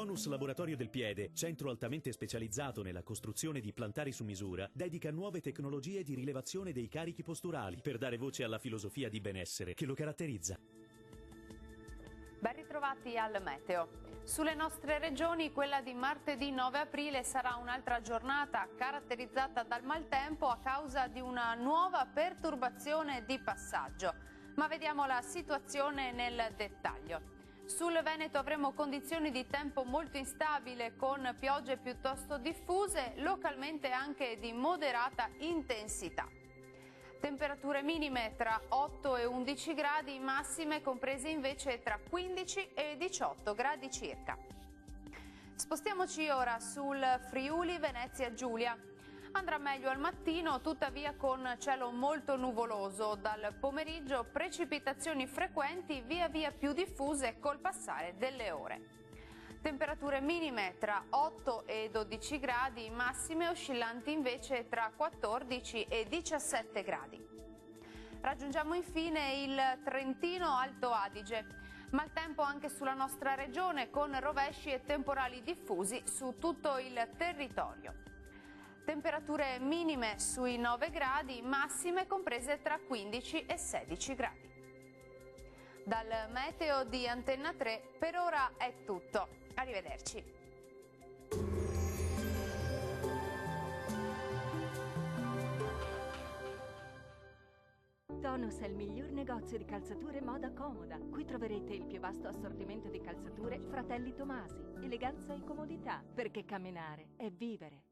Tonus Laboratorio del Piede, centro altamente specializzato nella costruzione di plantari su misura, dedica nuove tecnologie di rilevazione dei carichi posturali per dare voce alla filosofia di benessere che lo caratterizza. Ben ritrovati al meteo. Sulle nostre regioni, quella di martedì 9 aprile sarà un'altra giornata caratterizzata dal maltempo a causa di una nuova perturbazione di passaggio. Ma vediamo la situazione nel dettaglio. Sul Veneto avremo condizioni di tempo molto instabile con piogge piuttosto diffuse, localmente anche di moderata intensità. Temperature minime tra 8 e 11 gradi, massime comprese invece tra 15 e 18 gradi circa. Spostiamoci ora sul Friuli Venezia Giulia. Andrà meglio al mattino, tuttavia con cielo molto nuvoloso. Dal pomeriggio precipitazioni frequenti via via più diffuse col passare delle ore. Temperature minime tra 8 e 12 gradi, massime oscillanti invece tra 14 e 17 gradi. Raggiungiamo infine il Trentino Alto Adige. Maltempo anche sulla nostra regione con rovesci e temporali diffusi su tutto il territorio. Temperature minime sui 9 gradi, massime comprese tra 15 e 16 gradi. Dal meteo di Antenna 3 per ora è tutto. Arrivederci. Tonus è il miglior negozio di calzature moda comoda. Qui troverete il più vasto assortimento di calzature Fratelli Tomasi. Eleganza e comodità, perché camminare è vivere.